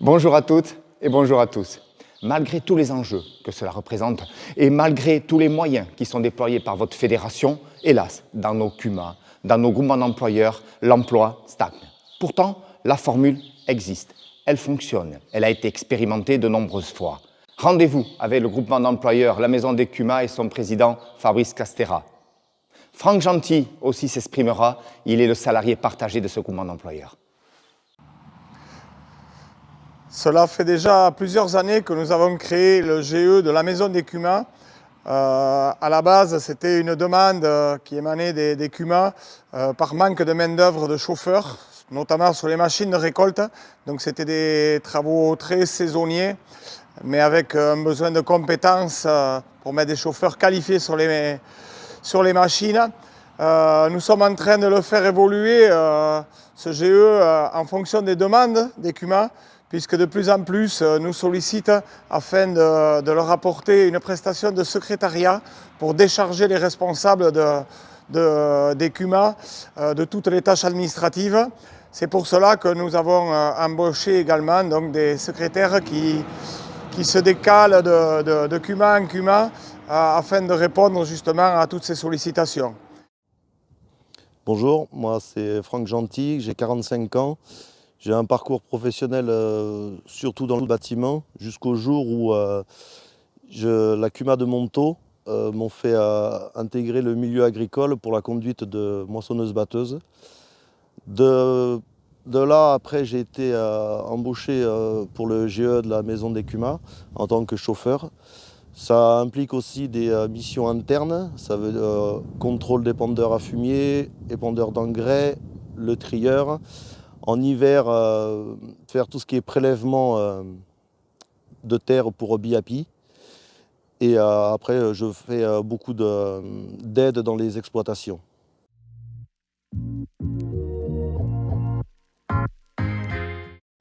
Bonjour à toutes et bonjour à tous. Malgré tous les enjeux que cela représente et malgré tous les moyens qui sont déployés par votre fédération, hélas, dans nos CUMA, dans nos groupements d'employeurs, l'emploi stagne. Pourtant, la formule existe, elle fonctionne, elle a été expérimentée de nombreuses fois. Rendez-vous avec le groupement d'employeurs La Maison des CUMA et son président Fabrice Castera. Franck Gentil aussi s'exprimera, il est le salarié partagé de ce groupement d'employeurs. Cela fait déjà plusieurs années que nous avons créé le GE de la Maison des CUMA. À la base, c'était une demande qui émanait des CUMA par manque de main-d'œuvre de chauffeurs, notamment sur les machines de récolte. Donc c'était des travaux très saisonniers, mais avec un besoin de compétences pour mettre des chauffeurs qualifiés sur les machines. Nous sommes en train de le faire évoluer, ce GE, en fonction des demandes des CUMA, puisque de plus en plus nous sollicitent afin de leur apporter une prestation de secrétariat pour décharger les responsables des CUMA de toutes les tâches administratives. C'est pour cela que nous avons embauché également donc, des secrétaires qui se décalent de CUMA en CUMA afin de répondre justement à toutes ces sollicitations. Bonjour, moi c'est Franck Gentil, j'ai 45 ans. J'ai un parcours professionnel surtout dans le bâtiment jusqu'au jour où la CUMA de Montaut m'ont fait intégrer le milieu agricole pour la conduite de moissonneuses-batteuses. De là, après, j'ai été embauché pour le GE de la Maison des CUMA en tant que chauffeur. Ça implique aussi des missions internes, ça veut contrôle d'épandeurs à fumier, épandeurs d'engrais, le trieur. En hiver, faire tout ce qui est prélèvement de terre pour BIAPI. Et après, je fais beaucoup d'aide dans les exploitations.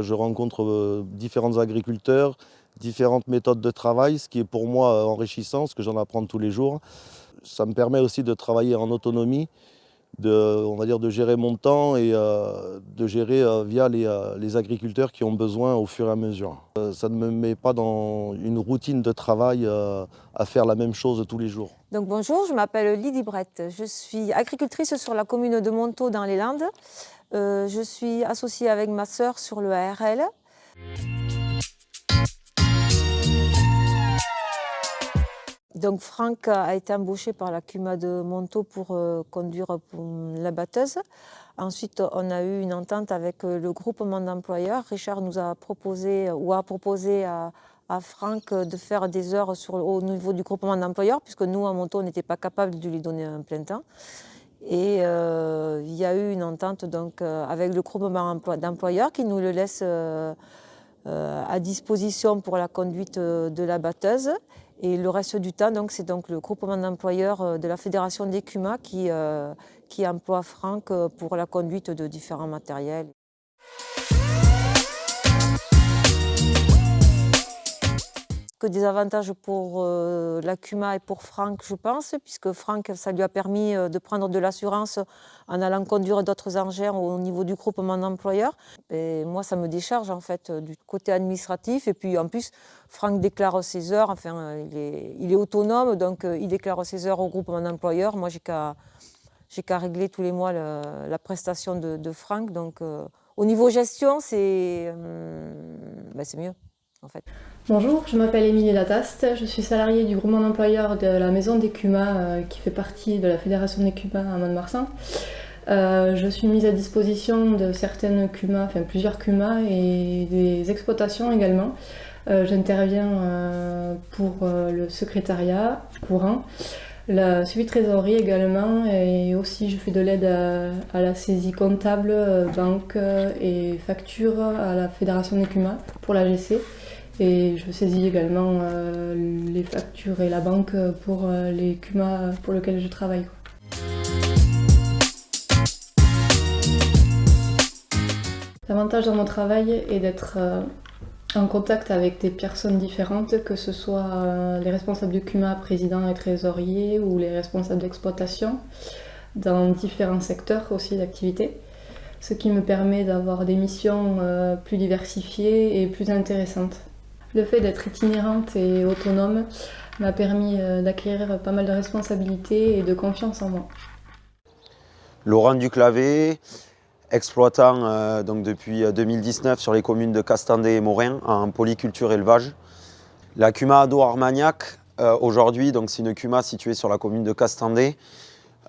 Je rencontre différents agriculteurs, différentes méthodes de travail, ce qui est pour moi enrichissant, parce que j'en apprends tous les jours. Ça me permet aussi de travailler en autonomie, on va dire de gérer mon temps et de gérer via les agriculteurs qui ont besoin au fur et à mesure. Ça ne me met pas dans une routine de travail à faire la même chose tous les jours. Donc bonjour, je m'appelle Lydie Brett, je suis agricultrice sur la commune de Montaut dans les Landes. Je suis associée avec ma sœur sur le ARL. Donc Franck a été embauché par la CUMA de Montaut pour conduire la batteuse. Ensuite, on a eu une entente avec le groupement d'employeurs. Richard nous a proposé à Franck de faire des heures au niveau du groupement d'employeurs, puisque nous, à Montaut, on n'était pas capable de lui donner un plein temps. Et il y a eu une entente donc, avec le groupement d'employeurs qui nous le laisse à disposition pour la conduite de la batteuse. Et le reste du temps, c'est donc le groupement d'employeurs de la Fédération des CUMA qui emploie Franck pour la conduite de différents matériels. Que des avantages pour la CUMA et pour Franck, je pense, puisque Franck, ça lui a permis de prendre de l'assurance en allant conduire d'autres engins au niveau du groupement d'employeurs. Et moi, ça me décharge en fait du côté administratif. Et puis en plus, Franck déclare ses heures, enfin, il est autonome, donc il déclare ses heures au groupement d'employeurs. Moi, j'ai qu'à régler tous les mois la prestation de Franck. Donc au niveau gestion, c'est mieux. En fait. Bonjour, je m'appelle Émilie Lataste, je suis salariée du groupement d'employeurs de la Maison des CUMA qui fait partie de la Fédération des CUMA à Mont-de-Marsan. Je suis mise à disposition de certaines CUMA, enfin plusieurs CUMA et des exploitations également. J'interviens pour le secrétariat courant, la suivi de trésorerie également, et aussi je fais de l'aide à la saisie comptable, banque et facture à la Fédération des CUMA pour la l'AGC. Et je saisis également les factures et la banque pour les CUMA pour lesquels je travaille. L'avantage dans mon travail est d'être en contact avec des personnes différentes, que ce soit les responsables du CUMA, président et trésorier, ou les responsables d'exploitation, dans différents secteurs aussi d'activité. ce qui me permet d'avoir des missions plus diversifiées et plus intéressantes. Le fait d'être itinérante et autonome m'a permis d'acquérir pas mal de responsabilités et de confiance en moi. Laurent Duclavé, exploitant donc depuis 2019 sur les communes de Castandé et Morin en polyculture élevage. La CUMA Ado Armagnac, aujourd'hui, c'est une CUMA située sur la commune de Castandé.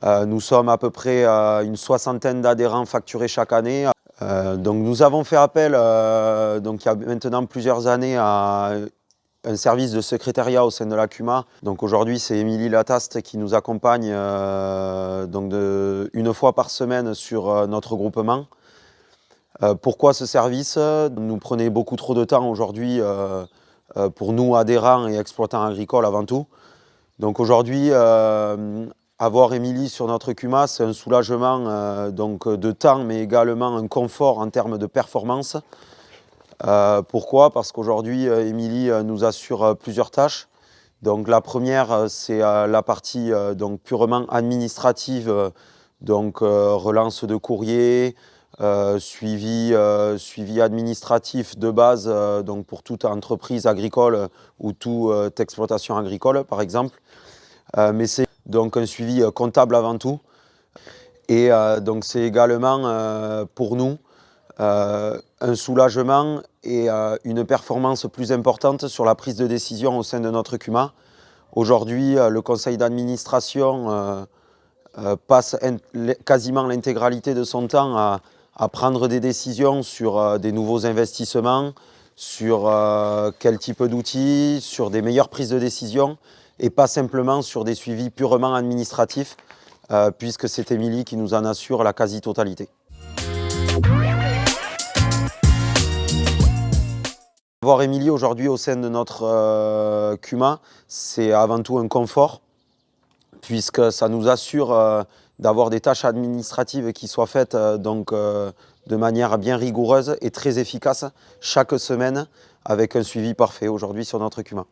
Nous sommes à peu près une soixantaine d'adhérents facturés chaque année. Donc nous avons fait appel il y a maintenant plusieurs années à un service de secrétariat au sein de la CUMA. Donc aujourd'hui, c'est Émilie Lataste qui nous accompagne une fois par semaine sur notre groupement. Pourquoi ce service nous prenait beaucoup trop de temps aujourd'hui pour nous, adhérents et exploitants agricoles avant tout. Donc aujourd'hui, avoir Émilie sur notre CUMA, c'est un soulagement de temps, mais également un confort en termes de performance. Pourquoi? Parce qu'aujourd'hui, Émilie nous assure plusieurs tâches. Donc la première, c'est la partie purement administrative, relance de courrier, suivi administratif de base pour toute entreprise agricole ou toute exploitation agricole, par exemple. Mais c'est donc un suivi comptable avant tout. Et c'est également pour nous un soulagement et une performance plus importante sur la prise de décision au sein de notre CUMA. Aujourd'hui, le conseil d'administration passe quasiment l'intégralité de son temps à prendre des décisions sur des nouveaux investissements, sur quel type d'outils, sur des meilleures prises de décision et pas simplement sur des suivis purement administratifs, puisque c'est Émilie qui nous en assure la quasi-totalité. Avoir Émilie aujourd'hui au sein de notre CUMA, c'est avant tout un confort, puisque ça nous assure d'avoir des tâches administratives qui soient faites de manière bien rigoureuse et très efficace chaque semaine, avec un suivi parfait aujourd'hui sur notre CUMA.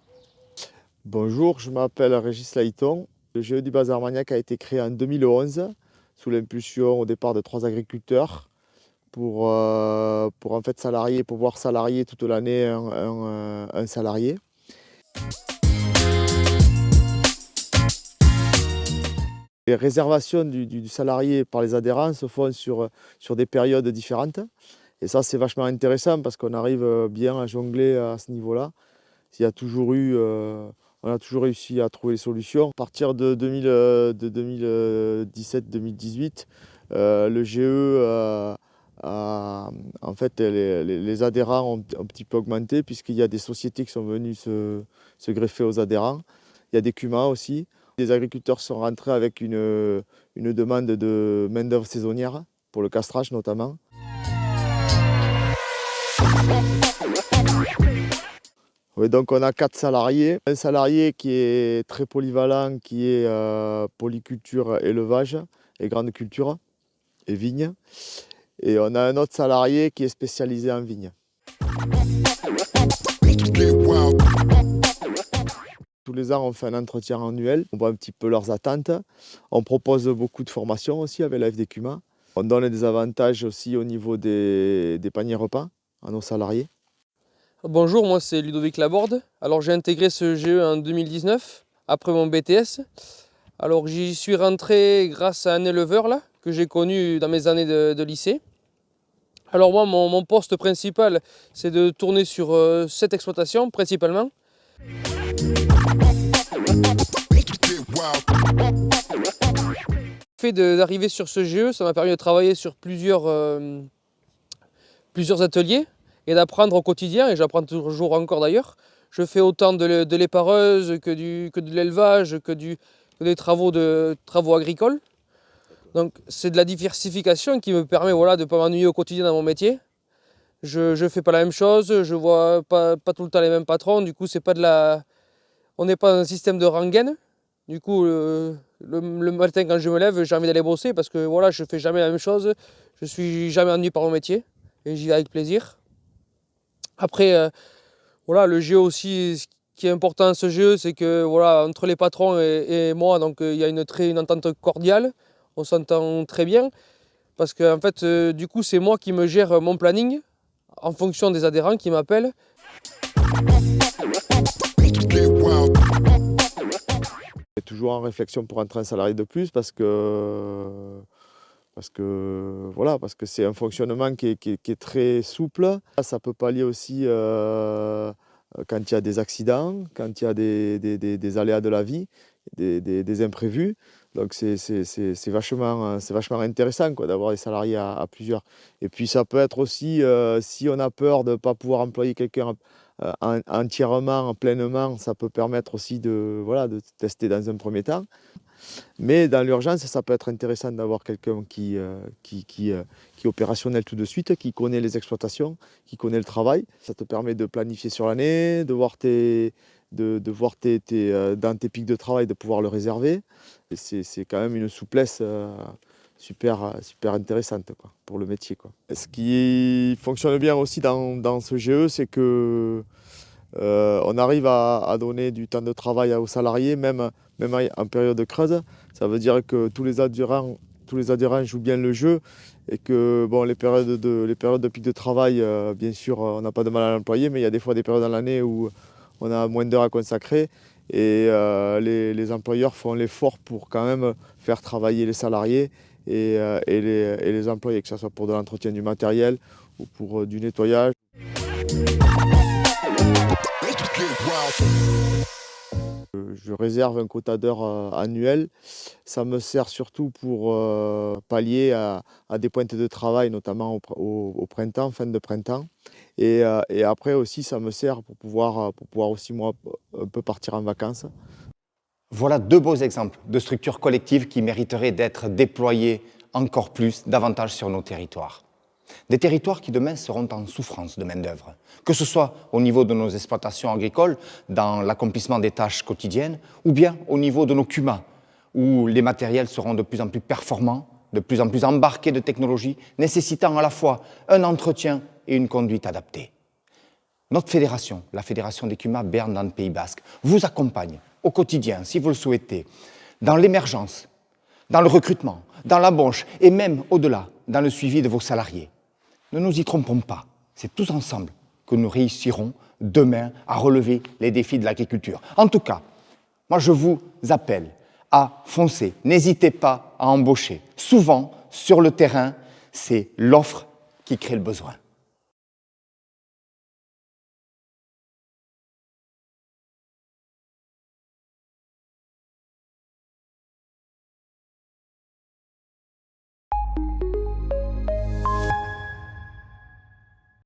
Bonjour, je m'appelle Régis Laïton. Le GE du Bas Armagnac a été créé en 2011 sous l'impulsion au départ de 3 agriculteurs pour en fait pouvoir salarier toute l'année un salarié. Les réservations du salarié par les adhérents se font sur des périodes différentes. Et ça, c'est vachement intéressant parce qu'on arrive bien à jongler à ce niveau-là. On a toujours réussi à trouver des solutions. À partir de 2017-2018, le GE en fait, les adhérents ont un petit peu augmenté puisqu'il y a des sociétés qui sont venues se greffer aux adhérents. Il y a des CUMA aussi. Les agriculteurs sont rentrés avec une demande de main-d'œuvre saisonnière, pour le castrage notamment. Oui, donc on a 4 salariés. Un salarié qui est très polyvalent, qui est polyculture, élevage et grande culture et vigne. Et on a un autre salarié qui est spécialisé en vigne. Tous les ans, on fait un entretien annuel. On voit un petit peu leurs attentes. On propose beaucoup de formations aussi avec la FDCUMA. On donne des avantages aussi au niveau des paniers repas à nos salariés. Bonjour, moi c'est Ludovic Laborde. Alors j'ai intégré ce GE en 2019 après mon BTS. Alors j'y suis rentré grâce à un éleveur là, que j'ai connu dans mes années de lycée. Alors moi mon poste principal c'est de tourner sur cette exploitation principalement. Le fait d'arriver sur ce GE, ça m'a permis de travailler sur plusieurs ateliers et d'apprendre au quotidien, et j'apprends toujours encore d'ailleurs. Je fais autant de l'épareuse que de l'élevage, que des travaux agricoles. Donc c'est de la diversification qui me permet de ne pas m'ennuyer au quotidien dans mon métier. Je ne fais pas la même chose, je ne vois pas tout le temps les mêmes patrons, du coup on n'est pas dans un système de rengaine. Du coup le matin quand je me lève, j'ai envie d'aller bosser parce que je ne fais jamais la même chose, je ne suis jamais ennuyé par mon métier et j'y vais avec plaisir. Après, le GE aussi, ce qui est important dans ce GE, c'est que entre les patrons et moi, donc il y a une entente cordiale, on s'entend très bien. Parce que en fait, du coup, c'est moi qui me gère mon planning en fonction des adhérents qui m'appellent. C'est toujours en réflexion pour entrer un salarié de plus parce que c'est un fonctionnement qui est très souple. Ça peut pallier aussi quand il y a des accidents, quand il y a des aléas de la vie, des imprévus. Donc c'est vachement intéressant quoi, d'avoir des salariés à plusieurs. Et puis ça peut être aussi, si on a peur de ne pas pouvoir employer quelqu'un entièrement, pleinement, ça peut permettre aussi de tester dans un premier temps. Mais dans l'urgence, ça peut être intéressant d'avoir quelqu'un qui est opérationnel tout de suite, qui connaît les exploitations, qui connaît le travail. Ça te permet de planifier sur l'année, de voir dans tes pics de travail, de pouvoir le réserver. Et c'est quand même une souplesse super intéressante quoi, pour le métier, quoi. Ce qui fonctionne bien aussi dans ce GE, c'est que on arrive à donner du temps de travail aux salariés, même en période creuse. Ça veut dire que tous les adhérents jouent bien le jeu et que bon, les périodes de pic de travail, bien sûr, on n'a pas de mal à l'employer, mais il y a des fois des périodes dans l'année où on a moins d'heures à consacrer et les employeurs font l'effort pour quand même faire travailler les salariés et les employés, que ce soit pour de l'entretien du matériel ou pour du nettoyage. Je réserve un quota d'heures annuel. Ça me sert surtout pour pallier à des pointes de travail, notamment au printemps, fin de printemps. Et après aussi, ça me sert pour pouvoir aussi, moi, un peu partir en vacances. Voilà deux beaux exemples de structures collectives qui mériteraient d'être déployées encore plus, davantage sur nos territoires. Des territoires qui demain seront en souffrance de main-d'œuvre, que ce soit au niveau de nos exploitations agricoles, dans l'accomplissement des tâches quotidiennes, ou bien au niveau de nos CUMA, où les matériels seront de plus en plus performants, de plus en plus embarqués de technologies, nécessitant à la fois un entretien et une conduite adaptée. Notre fédération, la Fédération des CUMA Béarn dans le Pays Basque, vous accompagne au quotidien, si vous le souhaitez, dans l'émergence, dans le recrutement, dans l'embauche et même au-delà, dans le suivi de vos salariés. Ne nous y trompons pas, c'est tous ensemble que nous réussirons demain à relever les défis de l'agriculture. En tout cas, moi je vous appelle à foncer, n'hésitez pas à embaucher. Souvent, sur le terrain, c'est l'offre qui crée le besoin.